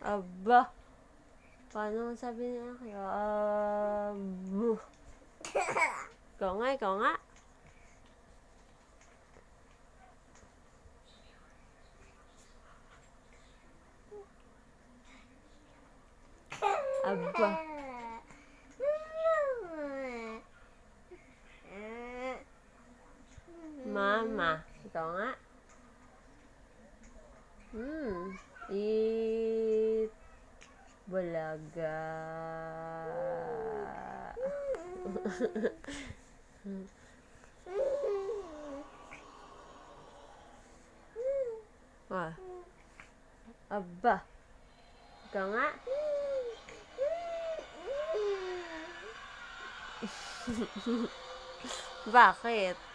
Aba. Paano sabi niya? Ikaw nga, ikaw nga. Aba. Mama. Ikaw nga. Eat. Bulaga. Aba. Ikaw nga. Bakit?